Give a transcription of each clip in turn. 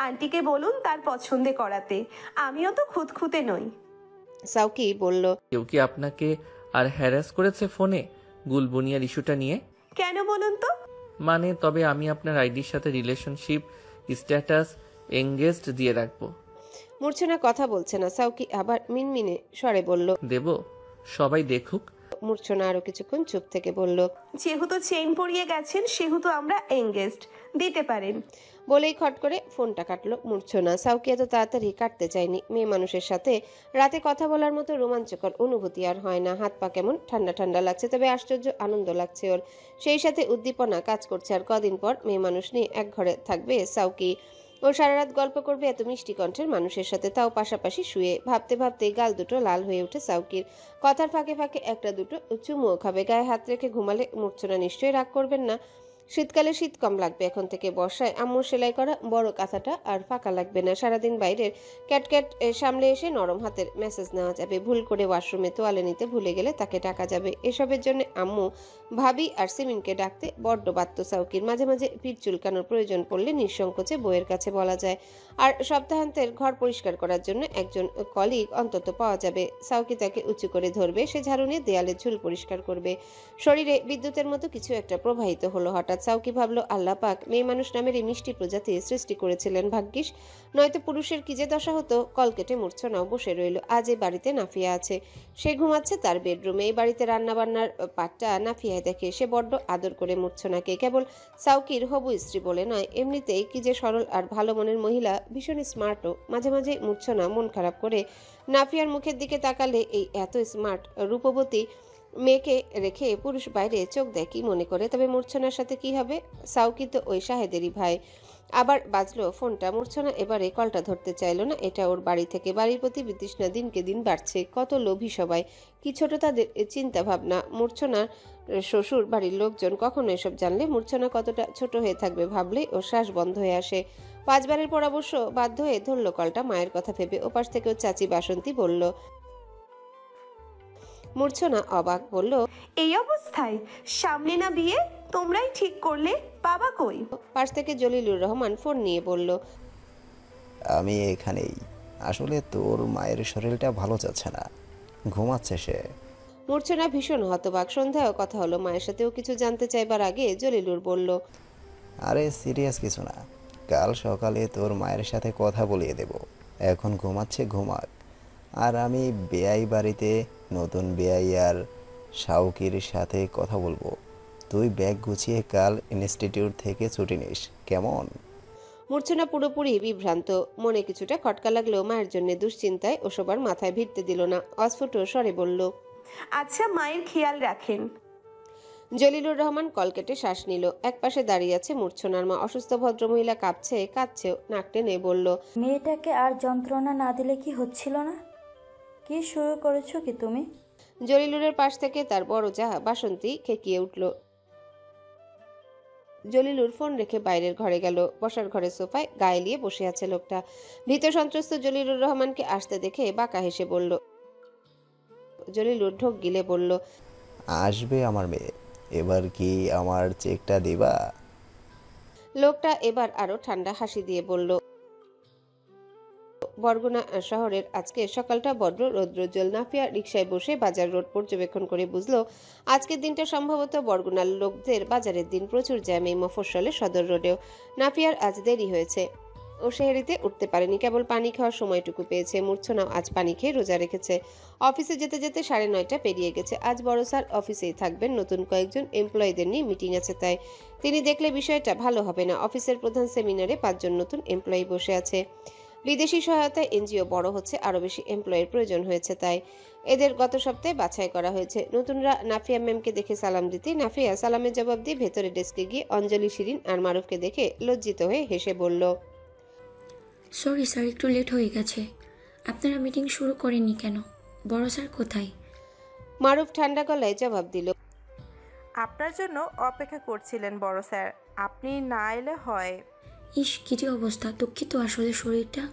আন্টিকে বলুন তার পছন্দে করাতে, আমিও তো খুঁতখুঁতে নই। সাউকি বলল, কেউ কি আপনাকে আর হ্যারাস করেছে ফোনে গুলবুনিয়ার ইস্যুটা নিয়ে? কেন বলুন তো? মানে তবে আমি আপনার আইডির সাথে রিলেশনশিপ স্ট্যাটাস এঙ্গেজড দিয়ে রাখবো। মূর্ছনা কথা বলছে না। সাউকি আবার মিনমিনে স্বরে বলল, দেব, সবাই দেখুক। মূর্ছনা আরো কিছুক্ষণ চুপ থেকে বলল, যেহেতু চেইন পরিয়ে গেছেন সেহেতু আমরা এঙ্গেজড, দিতে পারেন। বলেই খট করে ফোনটা কাটলো মূর্ছনা। সাউকি এত তাড়াতাড়ি কাটতে চায়নি। মেয়ে মানুষের সাথে রাতে কথা বলার মতো রোমাঞ্চকর অনুভূতি আর হয় না। হাত পা কেমন ঠান্ডা ঠান্ডা লাগছে, তবে আশ্চর্য আনন্দ লাগছে ওর। সেই সাথে উদ্দীপনা কাজ করছে। আর কদিন পর মেয়ে মানুষ নিয়ে এক ঘরে থাকবে সাউকি। ও সারা রাত গল্প করবে এত মিষ্টি কণ্ঠের মানুষের সাথে, তাও পাশাপাশি শুয়ে। ভাবতে ভাবতে গাল দুটো লাল হয়ে ওঠে সাউকির। কথার ফাঁকে ফাঁকে একটা দুটো চুমুও খাবে। গায়ে হাত রেখে ঘুমালে মূর্ছনা নিশ্চয়ই রাগ করবেন না। শীতকালে শীত কম লাগবে এখন থেকে। বর্ষায় আম্মুর সেলাই করা বড় কাঁথাটা আর ফাঁকা লাগবে না। সারাদিন বাইরের ক্যাটক্যাট সামলে এসে নরম হাতের মেসেজ নেওয়া যাবে। ভুল করে ওয়াশরুমে তোয়ালে নিতে ভুলে গেলে তাকে ডাকা যাবে। এসবের জন্য আম্মু, ভাবি আর সিমিনকে ডাকতে বড্ড বাধ্য সাউকির। মাঝে মাঝে পিঠ চুলকানোর প্রয়োজন পড়লে নিঃসংকোচে বইয়ের কাছে বলা যায়। আর সপ্তাহান্তের ঘর পরিষ্কার করার জন্য একজন কলিগ অন্তত পাওয়া যাবে। সাউকি তাকে উঁচু করে ধরবে, সে ঝাড়ু নিয়ে দেয়ালের ঝুল পরিষ্কার করবে। শরীরে বিদ্যুতের মতো কিছু একটা প্রবাহিত হলো হঠাৎ। সাউকি ভাবলো, আল্লাহ পাক মেয়ে মানুষ নামের এই মিষ্টি প্রজাতি সৃষ্টি করেছিলেন ভাগ্যিস, নয়তো পুরুষের কি যে দশা হতো। কল কেটে মূর্ছনাও বসে রইল। আজ এই বাড়িতে নাফিয়া আছে, সে ঘুমাচ্ছে তার বেডরুমে। এই বাড়িতে রান্না বান্নার পাটটা নাফিয়ায় দেখে। সে বড্ড আদর করে মূর্ছনাকে, কেবল সাউকির হবু স্ত্রী বলে নয়, এমনিতেই কি যে সরল আর ভালো মনের মহিলা, ভীষণ স্মার্টও। মাঝে মাঝে মূর্ছনা মন খারাপ করে নাফিয়ার মুখের দিকে তাকালে এই এত স্মার্ট রূপবতী মেয়েকে রেখে পুরুষ বাইরে চোখ দেয় কি মনে করে। তবে মূর্ছনার সাথে কি হবে? সাউকি তো ওই শাহেদেরই ভাই। আবার বাজলো ফোনটা। মূর্ছনা এবারে কলটা ধরতে চাইল না। এটা ওর বাড়ি থেকে। বাড়ির প্রতি বিতৃষ্ণা দিনকে দিন বাড়ছে। কত লোভী সবাই, কি ছোট তাদের চিন্তা ভাবনা। মূর্ছনার শ্বশুর বাড়ির লোকজন কখনো এসব জানলে মূর্ছনা কতটা ছোট হয়ে থাকবে ভাবলেই ওর শ্বাস বন্ধ হয়ে আসে। 5 বারের পর অবশ্য বাধ্য হয়ে ধরল কলটা। মায়ের কথা ভেবে। ওপাশ থেকে ওর চাচি বাসন্তী বলল। মূর্ছনা অবাক, বলল, এই অবস্থায়? সামনে না বিয়ে, তোমরাই ঠিক করলে, বাবা কই? পাশ থেকে জলিলুর রহমান ফোন নিয়ে বলল, আমি এখানেই। আসলে তোর মায়ের শরীরটা ভালো যাচ্ছে না, ঘুমাচ্ছে সে। মূর্ছনা ভীষণ হতবাক। সন্ধ্যায়ও কথা হলো মায়ের সাথেও কিছু জানতে চাইবার আগে জলিলুর বলল, আরে সিরিয়াস কিছু না, কাল সকালে তোর মায়ের সাথে কথা বলিয়ে দেব। এখন ঘুমাচ্ছে, ঘুমাক। আর আমি বেয়াই বাড়িতে নতুন বেয়াই আর শাউকির সাথে কথা বলবো। তুই ব্যাগ গুছিয়ে কাল ইনস্টিটিউট থেকে ছুটি নিস, কেমন? মূর্ছনা পুরোপুরি বিভ্রান্ত। মনে কিছুটা খটকা লাগলেও মায়ের জন্য দুশ্চিন্তায় ওসব আর মাথায় ভিড়তে দিল না। অস্ফুট স্বরে বলল, আচ্ছা, মায়ের খেয়াল রাখেন। জলিলুর রহমান কল কেটে শ্বাস নিল। একপাশে দাঁড়িয়ে আছে মূর্ছনার মা। অসুস্থ ভদ্রমহিলা কাঁপছে, কাঁদছেও। নাক টেনে বলল, মেয়েটাকে আর যন্ত্রণা না দিলে কি হচ্ছিল না? কি শুরু করেছো কি তুমি? জলিলুরের পাশ থেকে তার বড় যা বাসন্তী খেকিয়ে উঠল। জলিলুর ফোন রেখে বাইরের ঘরে গেল। বসার ঘরের সোফায় গায়ে লিয়ে বসে আছে লোকটা। ভীত সন্ত্রস্ত জলিলুর রহমানকে আসতে দেখে বাঁকা হেসে বলল। জলিলুর ঢোক গিলে বলল, আসবে আমার মেয়ে, এবার কি আমার চেকটা দিবা? লোকটা এবার আরো ঠান্ডা হাসি দিয়ে বলল, বরগুনা শহরের আজকে সকালটা বড্র রৌদ্রোজ্জ্বল। নাফিয়া রিকশায় বসে বাজার রোড পর্যবেক্ষণ করে বুঝলো আজকের দিনটা সম্ভবত বরগুনার লোকদের বাজারের দিন। প্রচুর জ্যাম এই মফস্বলে সদর রোডেও। নাফিয়ার আজ দেরি হয়েছে, ও সেহেরিতে উঠতে পারেনি, কেবল পানি খাওয়ার সময়টুকু পেয়েছে। মূর্ছনাও আজ পানি খেয়ে রোজা রেখেছে। অফিসে যেতে যেতে 9:30 পেরিয়ে গেছে। আজ বড় স্যার অফিসেই থাকবেন, নতুন কয়েকজন এমপ্লয়ীদের নিয়ে মিটিং আছে, তাই তিনি দেখলে বিষয়টা ভালো হবে না। অফিসের প্রধান সেমিনারে 5 জন নতুন এমপ্লয়ি বসে আছে। বিদেশি সহায়তায় এনজিও বড় হচ্ছে, আরও বেশি এমপ্লয়ের প্রয়োজন হয়েছে, তাই এদের গত সপ্তাহে বাছাই করা হয়েছে। নতুনরা নাফিয়া ম্যামকে দেখে সালাম দিতে নাফিয়া সালামের জবাব দিয়ে ভেতরে ডেস্কে গিয়ে অঞ্জলি, শিরিন আর মারুফকে দেখে লজ্জিত হয়ে হেসে বলল, সরি স্যার, একটু লেট হয়ে গেছে। আপনারা মিটিং শুরু করেননি কেন? বড় স্যার কোথায়? মারুফ ঠান্ডা গলায় জবাব দিল, আপনার জন্য অপেক্ষা করছিলেন বড় স্যার, আপনি না এলে হয়। ইস, কি যে অবস্থা, দুঃখিত, আসলে শরীরটা।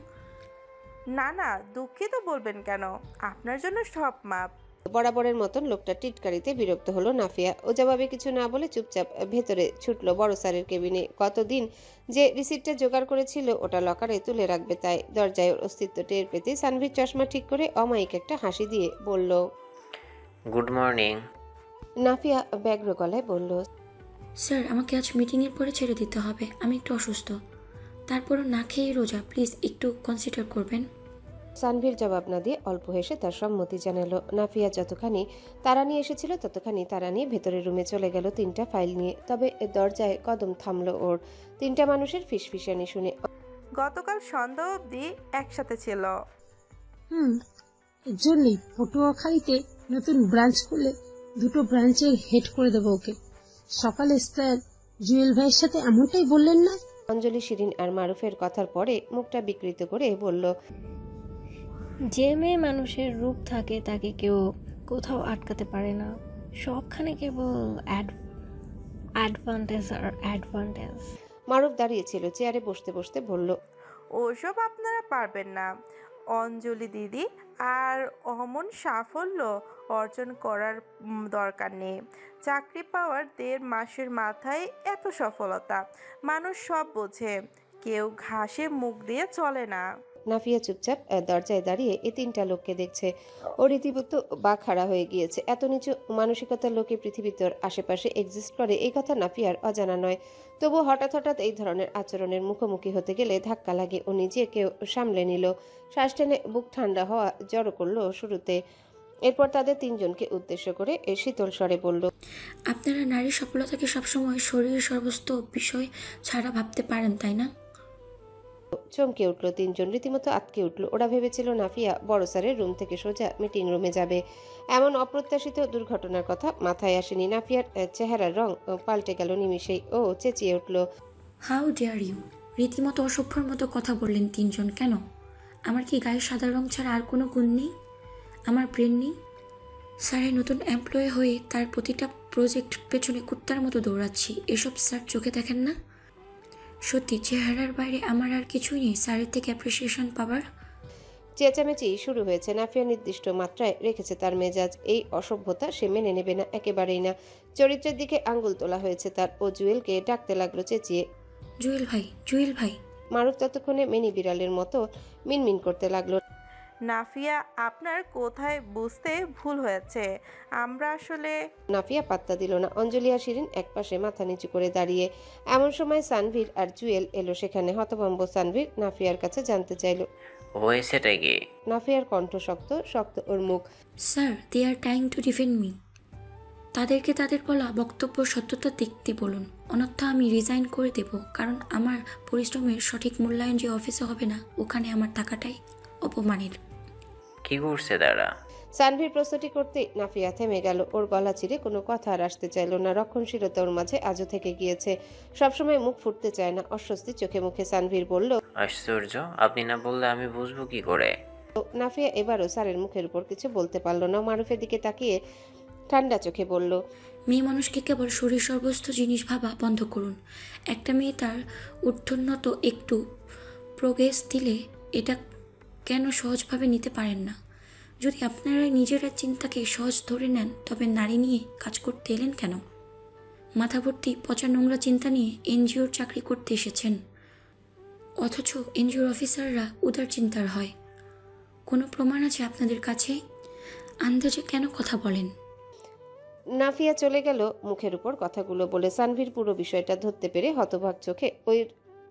না না, দুঃখিত বলবেন কেন? আপনার জন্য সব মাপ। বরাবরের মতন লোকটা টিটকারিতে বিরক্ত হলো নাফিয়া। ও জবাবে কিছু না বলে চুপচাপ ভেতরে ছুটলো বড় স্যারের কেবিনে। কতদিন যে রিসিপ্টটা জোগাড় করেছিল ওটা লকারে তুলে রাখবে, তাই দরজায় ওর অস্তিত্ব টের পেতে সানভীর চশমা ঠিক করে অমায়িক একটা হাসি দিয়ে বলল, গুড মর্নিং। নাফিয়া ব্যগ্র গলায় বলল, স্যার আমাকে আজ মিটিংয়ের পরে ছেড়ে দিতে হবে, আমি একটু অসুস্থ। তারপরও না খেয়ে রোজা, প্লিজ একটু কনসিডার করবেন। সানভীর জবাব না দিয়ে অল্প হেসে তার সম্মতি জানালো। নাফিয়া যতখানি তারা নিয়ে এসেছিল ততখানি তারা নিয়ে ভেতরের রুমে চলে গেল 3টা ফাইল নিয়ে। তবে দরজায় কদম থামলো ওর। 3টা মানুষের ফিসফিসানি শুনে। গতকাল সন্ধ্যা অবধি একসাথে ছিল। এর জন্যই পটুয়াখালীতে নতুন ব্রাঞ্চ খুলে 2টো ব্রাঞ্চের হেড করে দেবো ওকে। সকালে স্যার জুয়েল ভাইয়ের সাথে এমনটাই বললেন না? অঞ্জলি, শিরিন আর মারুফের কথার পরে মুখটা বিকৃত করে বলল, যে মেয়ে মানুষের রূপ থাকে তাকে কেউ কোথাও আটকাতে পারে না। সবখানে কেবল অ্যাডভান্টেজ আর অ্যাডভান্টেজ। মারুফ দাঁড়িয়েছিল, চেয়ারে বসতে বসতে বলল, ওসব আপনারা পারবেন না অঞ্জলি দিদি, আর অমন সাফল্য অর্জন করার দরকার নেই। চাকরি পাওয়ার 1.5 মাসের মাথায় এত সফলতা, মানুষ সব বোঝে, কেউ ঘাসে মুখ দিয়ে চলে না। নাফিয়া চুপচাপ দরজায় দাঁড়িয়ে এই 3টা লোককে দেখছে। ও রীতিমতো বাকহারা হয়ে গিয়েছে। এত নিচু মানসিকতার লোকে পৃথিবীতে ওর আশেপাশে এক্সিস্ট করে এই কথা নাফিয়ার অজানা নয়। তবুও হঠাৎ হঠাৎ এই ধরনের আচরণের মুখোমুখি হতে গেলে ধাক্কা লাগে। ও নিজেকেও সামলে নিল। শ্বাস টেনে বুক ঠান্ডা হওয়া জড়ো করলো শুরুতে। এরপর তাদের 3জনকে উদ্দেশ্য করে শীতল স্বরে বলল, আপনারা নারীর সফলতাকে সবসময় শরীরের সর্বস্ত বিষয় ছাড়া ভাবতে পারেন, তাই না? চমকে উঠল 3জন, রীতিমতো আটকে উঠল। ওরা ভেবেছিল নাফিয়া বড় স্যারের রুম থেকে সোজা মিটিং রুমে যাবে। এমন অপ্রত্যাশিত দুর্ঘটনার কথা মাথায় আসেনি। নাফিয়ার চেহারার রং পাল্টে গেল নিমিষেই। ও চেঁচিয়ে উঠল, হাউ ডেয়ার ইউ! রীতিমতো অসভ্যর মতো কথা বললেন 3জন। কেন? আমার কি গায়ে সাদা রং ছাড়া আর কোনো গুণ নেই? আমার ব্রেন নেই? স্যারের নতুন এমপ্লয়ি হয়ে তার প্রতিটা প্রজেক্ট পেছনে কুত্তার মতো দৌড়াচ্ছি, এসব স্যার চোখে দেখেন না? সত্যি চেহারার বাইরে আমার আর কিছুই নেই স্যারের থেকে অ্যাপ্রিসিয়েশন পাবার? চেঁচামেচি শুরু হয়েছে। নাফিয়া নির্দিষ্ট মাত্রায় রেখেছে তার মেজাজ। এই অসভ্যতা সে মেনে নেবে না, একেবারেই না। চরিত্রের দিকে আঙ্গুল তোলা হয়েছে তার। ও জুয়েলকে ডাকতে লাগলো চেঁচিয়ে, জুয়েল ভাই, জুয়েল ভাই। মারুফ ততক্ষণে মিনি বিড়ালের মতো মিনমিন করতে লাগলো, নাফিয়া আপনার কোথায় বুঝতে ভুল হয়েছে, আমরা আসলে। নাফিয়া পাত্তা দিল না। অঞ্জলি আর শিরিন একপাশে মাথা নিচু করে দাঁড়িয়ে। এমন সময় সানভীর আর জুয়েল এলো সেখানে। হতভম্ব সানভীর নাফিয়ার কাছে জানতে চাইল, হয়েছেটা কি? নাফিয়ার কণ্ঠ শক্ত শক্ত, ওর মুখ। Sir, they are trying to defend me. তাদেরকে তাদের বলা বক্তব্য সত্যতা দেখতে বলুন, অন্যথা আমি রিজাইন করে দেব। কারণ আমার পরিশ্রমের সঠিক মূল্যায়ন যে অফিসে হবে না, ওখানে আমার টাকাটাই অপমানের। কি করছে তারা? সানভীর প্রশ্নটি করতে নাফিয়া থেমে গেল। ওর গলা চিরে কোনো কথা আর আসতে চাইল না। রক্ষণশীলতা ওর মাঝে আজও থেকে গিয়েছে। সবসময় মুখ ফুটতে চায় না। অস্বস্তি চোখে মুখে সানভীর বলল, আশ্চর্য, আপনি না বললে আমি বুঝবো কি করে? নাফিয়া এবারও স্যারের মুখের উপর কিছু বলতে পারল না। মারুফের দিকে তাকিয়ে ঠান্ডা চোখে বলল, মেয়ে মানুষকে কেবল শরীর সর্বস্ত জিনিস ভাবা বন্ধ করুন। একটা মেয়ে তার ঊর্ধ্বন্নত একটু প্রোগ্রেস দিলে এটা কেন সহজভাবে নিতে পারেন না? যদি আপনারা নিজেরা চিন্তাকে সহজ ধরে নেন, তবে নারী নিয়ে কাজ করতে এলেন কেন? মাথা ভর্তি পচা নোংরা চিন্তা নিয়ে এনজিওর চাকরি করতে এসেছেন, অথচ এনজিওর অফিসাররা উদার চিন্তার হয়। কোনো প্রমাণ আছে আপনাদের কাছে? আন্দাজে কেন কথা বলেন? নাফিয়া চলে গেল মুখের উপর কথাগুলো বলে। সানভীর পুরো বিষয়টা ধরতে পেরে হতভাগ চোখে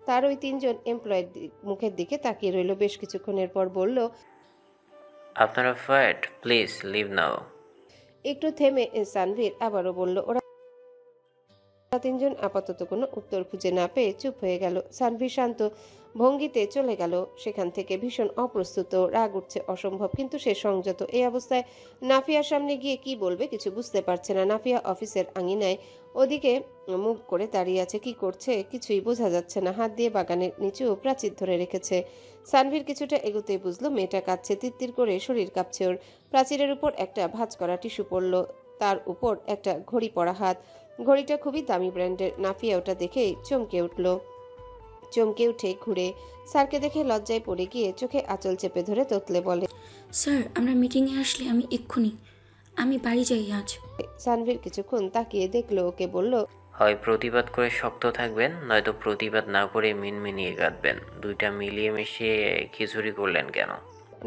তার ওই 3জন এমপ্লয়ের মুখের দিকে তাকিয়ে রইল। বেশ কিছুক্ষণের পর বলল, আপনারা ফায়ার্ড, প্লিজ লিভ নাও। একটু থেমে সানভীর আবারও বলল। ওরা 3জন আপাতত কোনো উত্তর খুঁজে না পেয়ে চুপ হয়ে গেল। সানভীর শান্ত ভঙ্গিতে চলে গেল সেখান থেকে। ভীষণ অপ্রস্তুত, রাগ উঠছে অসম্ভব, কিন্তু সে সংযত। এই অবস্থায় নাফিয়ার সামনে গিয়ে কি বলবে কিছু বুঝতে পারছে না। নাফিয়া অফিসের আঙিনায় ওদিকে মুখ করে দাঁড়িয়ে আছে। কি করছে কিছুই বোঝা যাচ্ছে না। হাত দিয়ে বাগানের নিচু প্রাচীর ধরে রেখেছে। সানভীর কিছুটা এগোতেই বুঝলো মেয়েটা কাঁদছে। তিত্তির করে শরীর কাঁপছে ওর। প্রাচীরের উপর একটা ভাঁজ করা টিস্যু পড়লো, তার উপর একটা ঘড়ি পরা হাত। ঘড়িটা খুবই দামি ব্র্যান্ডের। নাফিয়া ওটা দেখেই চমকে উঠল। চমকে উঠে ঘুরে স্যারকে দেখে লজ্জায় পড়ে গিয়ে চোখে আঁচল চেপে ধরে তোতলে বলে, স্যার, আমরা মিটিংয়ে আসলে আমি এক্ষুনি আমি বাড়ি যাই আজ। সানভীর কিছুক্ষণ তাকিয়ে দেখলো, ওকে বলল, হয় প্রতিবাদ করে শক্ত থাকবেন, নয়তো প্রতিবাদ না করে মিনমিনিয়ে কাঁদবেন। দুইটা মিলিয়ে মিশিয়ে খিচুড়ি করলেন কেন?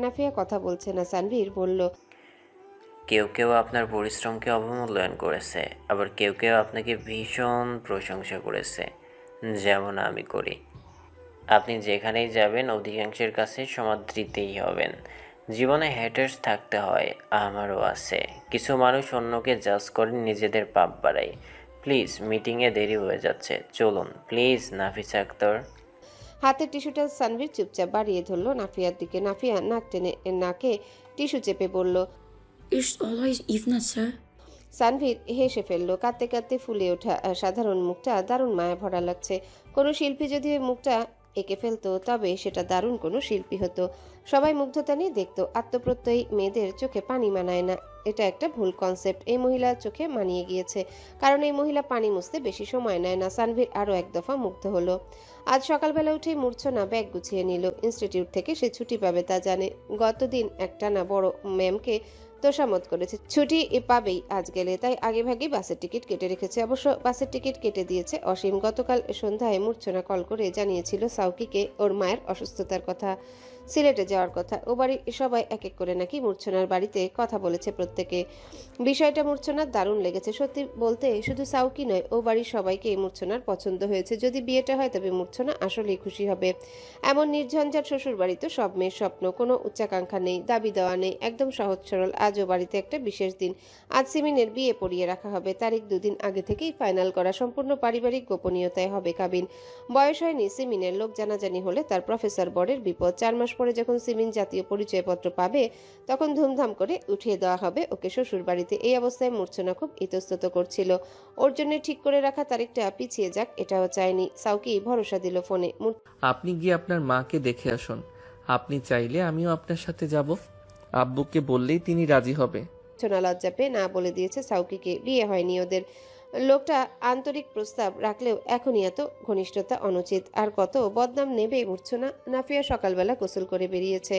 নাফিয়া কথা বলছে না। সানভীর বলল, কেউ কেউ আপনার পরিশ্রমকে অবমূল্যায়ন করেছে, আবার কেউ কেউ আপনাকে ভীষণ প্রশংসা করেছে, যেমন আমি করি। আপনি যেখানেই যাবেন অধিকাংশের কাছে সমাদৃতই হবেন। জীবনে হ্যাটার্স থাকতে হয়, আমারও আছে। কিছু মানুষ অন্যকে জাজ করে নিজেদের পাপ বাড়ায়। প্লিজ, মিটিংয়ে দেরি হয়ে যাচ্ছে, চলুন প্লিজ। নাফিসা আক্তার। হাতের টিস্যুটা সানভীর চুপচাপ বাড়িয়ে ধরলো নাফিয়ার দিকে। নাফিয়া নাক টেনে নাকে টিস্যু চেপে বলল, ইটস অলওয়েজ ইভনা স্যার। সানভীর হেসে ফেললো। কাঁদতে কাঁদতে ফুলে ওঠা সাধারণ মুখটা দারুণ মায়া ভরা লাগছে। কোনো শিল্পী যদি ওই মুখটা এঁকে ফেলতো তবে সেটা দারুণ কোনো শিল্পী হতো। সবাই মুগ্ধতা নিয়ে দেখতো। আত্মপ্রত্যয়ী মেয়েদের চোখে পানি মানায় না, এটা একটা ভুল কনসেপ্ট। এই মহিলার চোখে মানিয়ে গিয়েছে, কারণ এই মহিলা পানি মুছতে বেশি সময় নেয় না। সানভীর আরও এক দফা মুগ্ধ হলো। আজ সকালবেলা উঠেই মূর্ছনা ব্যাগ গুছিয়ে নিল। ইনস্টিটিউট থেকে সে ছুটি পাবে তা জানে। গতদিন একটানা বড় ম্যামকে তোষামত করেছে, ছুটি পাবেই আজ গেলে, তাই আগেভাগেই বাসের টিকিট কেটে রেখেছে। অবশ্য বাসের টিকিট কেটে দিয়েছে অসীম। গতকাল সন্ধ্যায় মূর্ছনা কল করে জানিয়েছিল সাউকিকে ওর মায়ের অসুস্থতার কথা, সিলেটে যাওয়ার কথা। ও বাড়ির সবাই এক এক করে নাকি মূর্ছনার বাড়িতে কথা বলেছে প্রত্যেকে। বিষয়টা মূর্ছনার দারুণ লেগেছে। সত্যি বলতে শুধু সাউকি নয়, ও বাড়ির সবাইকে মূর্ছনার পছন্দ হয়েছে। যদি বিয়েটা হয় তবে মূর্ছনা আসলেই খুশি হবে। এমন নির্ঝঞ্ঝাট শ্বশুর বাড়ি তো সব মেয়ের স্বপ্ন। কোনো উচ্চাকাঙ্ক্ষা নেই, দাবি দেওয়া নেই, একদম সহজ সরল। আজও বাড়িতে একটা বিশেষ দিন। আজ সিমিনের বিয়ে পড়িয়ে রাখা হবে। তারিখ দুদিন আগে থেকেই ফাইনাল করা। সম্পূর্ণ পারিবারিক গোপনীয়তায় হবে কাবিন। বয়স হয়নি সিমিনের, লোক জানাজানি হলে তার প্রফেসর বরের বিপদ। 4 মাস পরে যখন সিমিন জাতীয় পরিচয়পত্র পাবে তখন ধুমধাম করে উঠিয়ে দেওয়া হবে ওকে শ্বশুর বাড়িতে। এই অবস্থায় মূর্ছনা খুব ইতস্তত করছিল। ওর জন্য ঠিক করে রাখা তারিখটা পিছিয়ে যাক এটাও চায়নি। সাউকি ভরসা দিল ফোনে, আপনি গিয়ে আপনার মাকে দেখে আসুন। আপনি চাইলে আমিও আপনার সাথে যাব। আব্বুকে বললেই তিনি রাজি হবে। মূর্ছনা লজ্জা পেয়ে না বলে দিয়েছে সাউকিকে। বিয়ে হয়নি ওদের। লোকটা আন্তরিক প্রস্তাব রাখলেও এখনই এত ঘনিষ্ঠতা অনুচিত। আর কত বদনাম নেবে মূর্ছনা। নাফিয়া সকালবেলা গোসল করে বেরিয়েছে।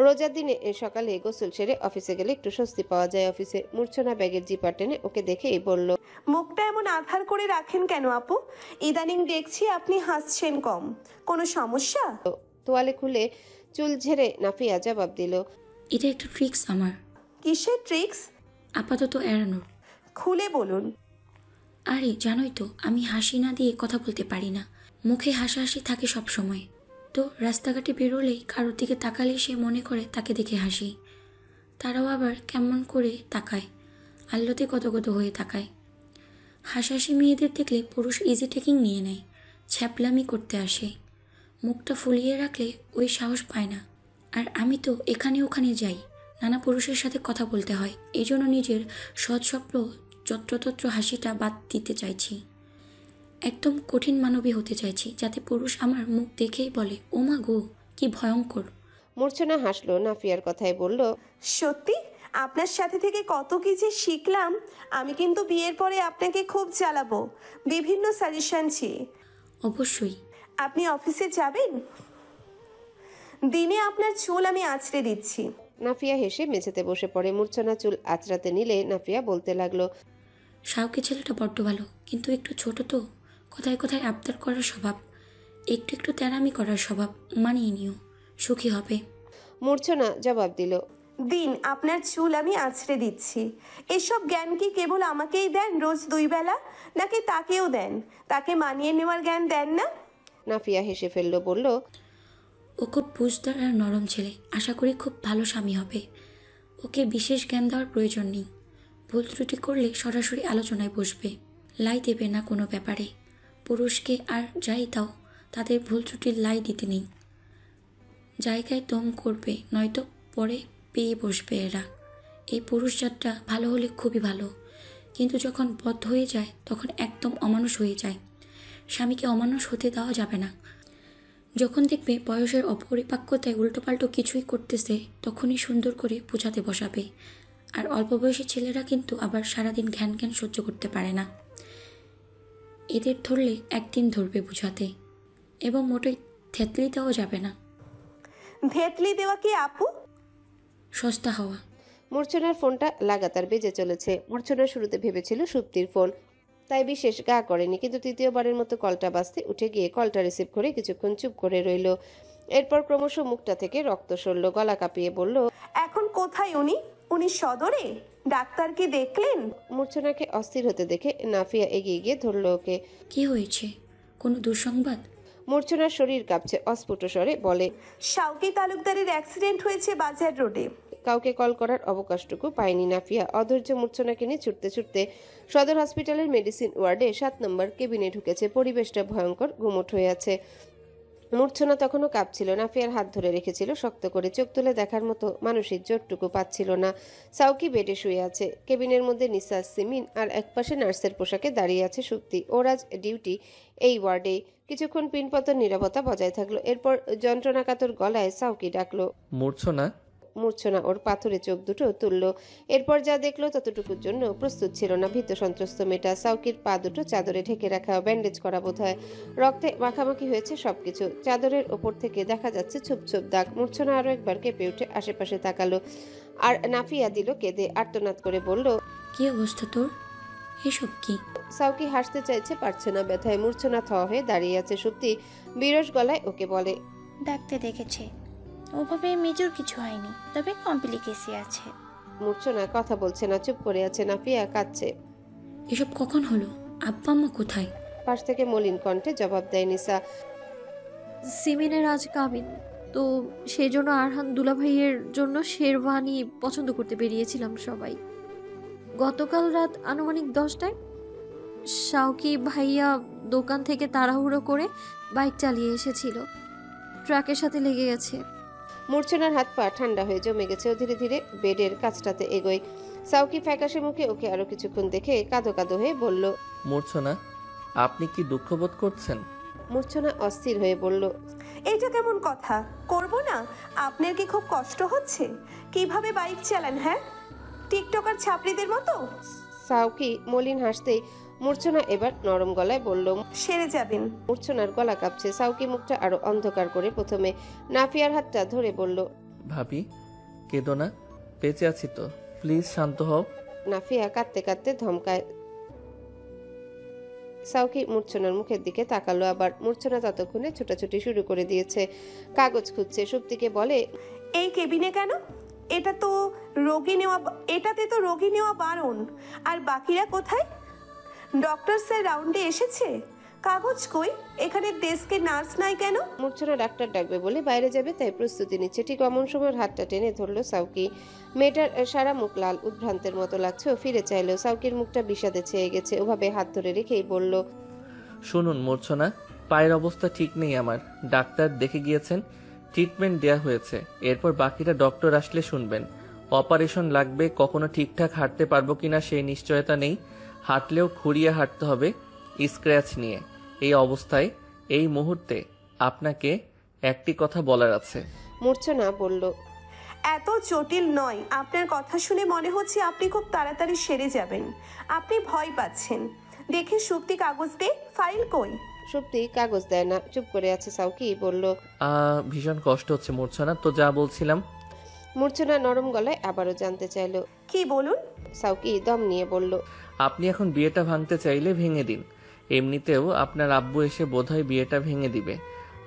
রোজার দিনে সকালে গোসল সেরে অফিসে গেলে একটু স্বস্তি পাওয়া যায়। অফিসে মূর্ছনা ব্যাগের জিপার টেনে ওকে দেখেই বলল, মুখটা এমন আধার করে রাখেন কেন আপু? ইদানিং দেখছি আপনি হাসছেন কম, কোনো সমস্যা? তোয়ালে খুলে চুল ঝেড়ে নাফিয়া জবাব দিল, এটা একটা ট্রিক্স আমার। কিসের ট্রিক্স? আপাতত এড়ানোর। খুলে বলুন। আরে জানোই তো আমি হাসি না দিয়ে কথা বলতে পারি না, মুখে হাসাহাসি থাকে সব সময়। তো রাস্তাঘাটে বেরোলেই কারোর দিকে তাকালেই সে মনে করে তাকে দেখে হাসি। তারাও আবার কেমন করে তাকায়, আল্লতে গদগদ হয়ে তাকায়। হাসাহাসি মেয়েদের দেখলে পুরুষ ইজি টেকিং নিয়ে নেয়, ছ্যাপলামি করতে আসে। মুখটা ফুলিয়ে রাখলে ওই সাহস পায় না। আর আমি তো এখানে ওখানে যাই, নানা পুরুষের সাথে কথা বলতে হয়। এই জন্য নিজের সৎস্বপ্ন যত্রতত্র হাসিটা বাদ দিতে চাইছি। একদম কঠিন মানবী হতে চাইছি, যাতে পুরুষ আমার মুখ দেখেই বলে, ও মা গো, কি ভয়ঙ্কর। মূর্ছনা হাসলো নাফিয়ার কথায়, বলল, সত্যি আপনার সাথে থেকে কত কি যে শিখলাম। আমি কিন্তু বিয়ের পরে আপনাকে খুব জ্বালাবো বিভিন্ন সাজেশন চেয়ে। অবশ্যই। আপনি অফিসে যাবেন? দিনে আপনার চুল আমি আঁচড়ে দিচ্ছি। নাফিয়া হেসে মেঝেতে বসে পড়ে। মূর্ছনা চুল আঁচড়াতে নিলে নাফিয়া বলতে লাগলো, শাওকে ছেলেটা বড্ড ভালো, কিন্তু একটু ছোট তো, কোথায় কোথায় আবদার করার স্বভাব, একটু একটু তেরামি করার স্বভাব। মানিয়ে নিও, সুখী হবে। মূর্ছনা জবাব দিল, দিন আপনার চুল আমি আঁচড়ে দিচ্ছি। এসব জ্ঞান কি কেবল আমাকেই দেন রোজ 2 বেলা, নাকি তাকেও দেন? তাকে মানিয়ে নেওয়ার জ্ঞান দেন না? নাফিয়া হেসে ফেললো, বলল, ও খুব বুঝদার আর নরম ছেলে, আশা করি খুব ভালো স্বামী হবে। ওকে বিশেষ জ্ঞান দেওয়ার প্রয়োজন নেই। ভুল ত্রুটি করলে সরাসরি আলোচনায় বসবে, লাই দেবে না কোনো ব্যাপারে। পুরুষকে আর যাই দাও, তাদের ভুল ত্রুটির লাই দিতে নেই। জায়গায় দম করবে, নয়তো পরে পেয়ে বসবে এরা। এই পুরুষ জাতটা ভালো হলে খুবই ভালো, কিন্তু যখন বদ্ধ হয়ে যায় তখন একদম অমানুষ হয়ে যায়। স্বামীকে অমানুষ হতে দেওয়া যাবে না। যখন দেখবে বয়সের অপরিপাক্যতায় উল্টোপাল্টো কিছুই করতেছে, তখনই সুন্দর করে বোঝাতে বসাবে। আর অল্প বয়সী ছেলেরা কিন্তু আবার সারাদিন ঘ্যান ঘ্যান সহ্য করতে পারে না। এদের ধরলে একদিন ধরবে বোঝাতে, এবং মোটেই থেতলি দেওয়া যাবে না। ধেতলি দেওয়া কি আপু? সস্তা হওয়া। মূর্ছনার ফোনটা লাগাতার বেজে চলেছে। মূর্ছনা শুরুতে ভেবেছিল সুপ্তির ফোন, তাই বিশেষ গা করেনি, কিন্তু তৃতীয়বারের মতো কলটা বাজতে উঠে গিয়ে কলটা রিসিভ করে কিছুক্ষণ চুপ করে রইল। এরপর ক্রমশ মুখটা থেকে রক্ত সরল, গলা কাঁপিয়ে বলল, এখন কোথায় উনি? উনি সদরে? ডাক্তার কি দেখলেন? মূর্ছনাকে অস্থির হতে দেখে নাফিয়া এগিয়ে গিয়ে ধরল ওকে। কি হয়েছে? কোনো দুঃসংবাদ? মূর্ছনার শরীর কাঁপছে, অস্ফুট স্বরে বলে, শাওকি তালুকদারের অ্যাক্সিডেন্ট হয়েছে বাজার রোডে। কাউকে কল করার অবকাশটুকু পায়নি নাফিয়া। অধৈর্য মূর্ছনাকে নিয়ে ছুটতে ছুটতে সদর হসপিটালের মেডিসিন ওয়ার্ডে ৭ নম্বর কেবিনে ঢুকেছে। পরিবেশটা ভয়ঙ্কর, গুমোট হয়ে আছে। মূর্ছনা তখনও কাঁপছিল। নাফিয়ার হাত ধরে রেখেছিল শক্ত করে। চোখ তুলে দেখার মতো মানসিক জোরটুকু পাচ্ছিল না। সাউকি বেডে শুয়ে আছে। কেবিনের মধ্যে নিসা, সিমিন আর একপাশে নার্সের পোশাকে দাঁড়িয়ে আছে সুপ্তি। ওর আজ ডিউটি এই ওয়ার্ডে। কিছুক্ষণ পিনপতন নীরবতা বজায় থাকলো। এরপর যন্ত্রণাকাতর গলায় সাউকি ডাকলো, মূর্ছনা। মূর্ছনা ওর পাথরে চোখ দুটো তুলল। এরপর যা দেখলো ততটুকুর জন্য প্রস্তুত ছিল না। ভীত সন্ত্রস্ত মেয়েটা। সাউকির পা দুটো চাদরে ঢেকে রাখা, ব্যান্ডেজ করা বোধ হয়। রক্তে মাখামাখি হয়েছে সবকিছু। চাদরের ওপর থেকে দেখা যাচ্ছে ছোপ ছোপ দাগ। মূর্ছনা আরো একবার কেঁপে উঠে আশেপাশে তাকালো। আর নাফিয়া দিল কেঁদে, আর্তনাদ করে বলল, কি অবস্থা তোর? এসব কি? সাউকি হাসতে চাইছে, পারছে না ব্যথায়। মূর্ছনা থ হয়ে দাঁড়িয়ে আছে। সত্যি বিরস গলায় ওকে বলে, ডাক্তার দেখেছে, ওভাবে মেজর কিছু হয়নি, তবে কমপ্লিকেশন আছে। মূর্ছনা কথা বলছে না, চুপ করে আছে। নাফিয়া কাঁদছে। এসব কখন হলো? আব্বা আম্মা কোথায়? পাশ থেকে মলিন কণ্ঠে জবাব দেয় নিসা, সিমিনের আজ কাবিন, তো সেই জন্য আরহান দুলাভাইয়ের জন্য শেরওয়ানি পছন্দ করতে বেরিয়েছিলাম সবাই। গতকাল রাত আনুমানিক 10টায় শাওকি ভাইয়া দোকান থেকে তাড়াহুড়ো করে বাইক চালিয়ে এসেছিল, ট্রাকের সাথে লেগে গেছে। মূর্ছনার হাত পা ঠান্ডা হয়ে জমে গেছে। ও ধীরে ধীরে বেডের কাছটাতে এগোয়। সাউকি ফ্যাকাশে মুখে ওকে আরো কিছুক্ষণ দেখে কাঁদো কাঁদো হয়ে বলল, মূর্ছনা, আপনি কি দুঃখ বোধ করছেন? মূর্ছনা অস্থির হয়ে বলল, এইটা কেমন কথা? করব না? আপনার কি খুব কষ্ট হচ্ছে? কিভাবে বাইক চালান? হ্যাঁ, টিকটকার ছাপড়িদের মতো? সাউকি মলিন হাসতেই মূর্ছনা এবার নরম গলায় বলল, সেরে যাবেন। মূর্ছনার গলা কাঁপছে। সাউকি মুখটা আরো অন্ধকার করে প্রথমে নাফিয়ার হাতটা ধরে বলল, ভাবি, কেঁদো না, বেঁচে আছি তো, প্লিজ শান্ত হও। নাফিয়া কাঁদতে কাঁদতে ধমকায়। সাউকি মূর্ছনার মুখের দিকে তাকালো আবার। মূর্ছনা ততক্ষণে ছোটাছুটি শুরু করে দিয়েছে, কাগজ খুঁজছে। সুপ্তিকে বলে, এই কেবিনে কেন? এটাতে তো রোগী নেওয়া বারণ। আর বাকিরা কোথায়? ডক্টর স্যার রাউন্ডে এসেছে? কাগজ কই? এখানে ডেস্কে নার্স নাই কেন? মূর্ছনা ডাক্তার ডাকবে বলে বাইরে যাবে, তাই প্রস্তুতি নিচ্ছে। ঠিক অমন সময় হাতটা টেনে ধরলো সাউকি। মেয়েটার সারা মুখ লাল, উদ্ভ্রান্তের মতো লাগছে। ও ফিরে চাইলো। সাউকির মুখটা বিষাদে ছেয়ে গেছে। ওভাবে হাত ধরে রেখেই বলল, শুনুন মূর্ছনা, পায়ের অবস্থা ঠিক নেই আমার। ডাক্তার দেখে গিয়েছেন, ট্রিটমেন্ট দেয়া হয়েছে। এরপর বাকিটা ডক্টর আসলে শুনবেন। অপারেশন লাগবে, কখনো ঠিকঠাক হাঁটতে পারবো কিনা সেই নিশ্চয়তা নেই। হাঁটলেও খুঁড়িয়ে হাঁটতে হবে, স্ক্র্যাচ নিয়ে। এই অবস্থায় এই মুহূর্তে আপনাকে একটি কথা বলার আছে। মূর্ছনা বলল, এত জটিল নয়। আপনার কথা শুনে মনে হচ্ছে আপনি খুব তাড়াতাড়ি সেরে যাবেন। আপনি ভয় পাচ্ছেন দেখে। সুপ্তি কাগজ দে, ফাইল কই? সুপ্তি কাগজ দেয় না, চুপ করে আছে। সাউকি বলল, ভীষণ কষ্ট হচ্ছে মূর্ছনা, তো যা বলছিলাম। মূর্ছনা নরম গলায় আবারও জানতে চাইলো, কি বলুন? সাউকি দম নিয়ে বলল, আপনি এখন বিয়েটা ভাঙতে চাইলে ভেঙে দিন। এমনিতেও আপনার আব্বু এসে বোধহয় বিয়েটা ভেঙে দিবে।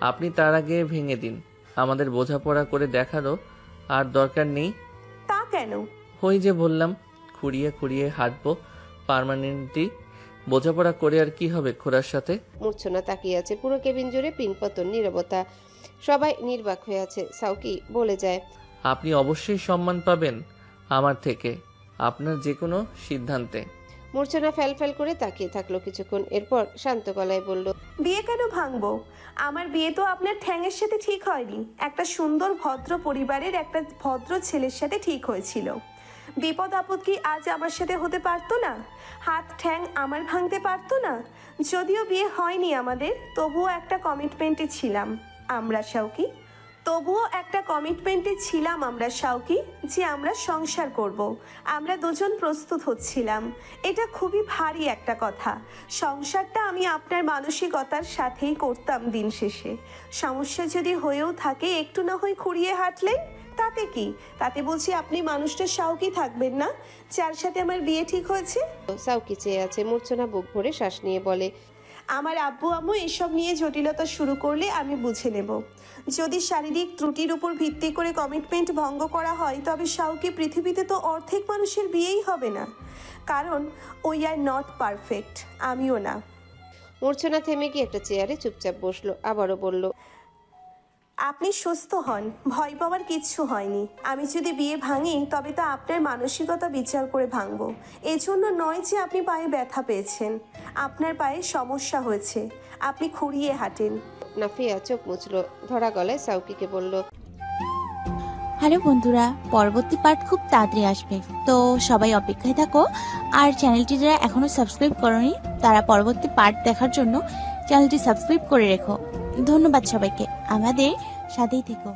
আপনি তার আগে ভেঙে দিন। আমাদের বোঝাপড়া করে দেখারও আর দরকার নেই। তা কেন? ওই যে বললাম, খুঁড়িয়ে খুঁড়িয়ে হাঁটবো পার্মানেন্টলি। বোঝাপড়া করে আর কি হবে খোড়ার সাথে? মূর্ছনা তাকিয়ে আছে। পুরো কেবিন জুড়ে পিনপতন, নীরবতা, সবাই নির্বাক হয়ে আছে। সাউকি বলে যায়, আপনি অবশ্যই সম্মান পাবেন আমার থেকে আপনার যে কোনো সিদ্ধান্তে। মূর্ছনা ফ্যাল করে তাকিয়ে থাকলো কিছুক্ষণ। এরপর শান্ত গলায় বলল, বিয়ে কেন ভাঙবো? আমার বিয়ে তো আপনার ঠ্যাঙের সাথে ঠিক হয়নি। একটা সুন্দর ভদ্র পরিবারের একটা ভদ্র ছেলের সাথে ঠিক হয়েছিল। বিপদ আপদ কি আজ আমার সাথে হতে পারতো না? হাত ঠ্যাং আমার ভাঙতে পারতো না? যদিও বিয়ে হয়নি আমাদের, তবুও একটা কমিটমেন্টে ছিলাম আমরা শাওকি। যে আমরা সংসার করব। আমরা দুজন প্রস্তুত হচ্ছিলাম। এটা খুবই ভারী একটা কথা। সংসারটা আমি আপনার মানসিকতার সাথেই করতাম দিন শেষে। সমস্যা যদি হয়েও থাকে, একটু না হয় খুঁড়িয়ে হাঁটলেন, তাতে কি? তাতে বলছি আপনি মানুষটা শাউকি থাকবেন না যার সাথে আমার বিয়ে ঠিক হয়েছে? সাউকি চেয়ে আছে। মূর্ছনা বুক ভরে শ্বাস নিয়ে বলে, আমার আব্বু আম্মু এসব নিয়ে জটিলতা শুরু করলে আমি বুঝে নেব। যদি শারীরিক ত্রুটির উপর ভিত্তি করে কমিটমেন্ট ভঙ্গ করা হয় তবে শাউকি পৃথিবীতে তো অর্ধেক মানুষের বিয়েই হবে না, কারণ উই আর নট পারফেক্ট, আমিও না। মূর্ছনা থেমে গিয়ে একটা চেয়ারে চুপচাপ বসলো। আবারও বলল, আপনি সুস্থ হন, ভয় পাওয়ার কিচ্ছু হয়নি। আমি যদি বিয়ে ভাঙি তবে তা আপনার মানসিকতা বিচার করে ভাঙবো। এজন্য নয় যে আপনি পায়ে ব্যথা পেয়েছেন, আপনার পায়ে সমস্যা হয়েছে, আপনি খুঁড়িয়ে হাঁটেন। নাফিয়া চোখ মুছলো, ধরা গলায় সাউকিকে বলল, হ্যালো বন্ধুরা, পরবর্তী পার্ট খুব তাড়াতাড়ি আসবে, তো সবাই অপেক্ষায় থাকো। আর চ্যানেলটি যারা এখনো সাবস্ক্রাইব করোনি তারা পরবর্তী পার্ট দেখার জন্য চ্যানেলটি সাবস্ক্রাইব করে রেখো। ধন্যবাদ সবাইকে, আমাদের সাথেই থেকো।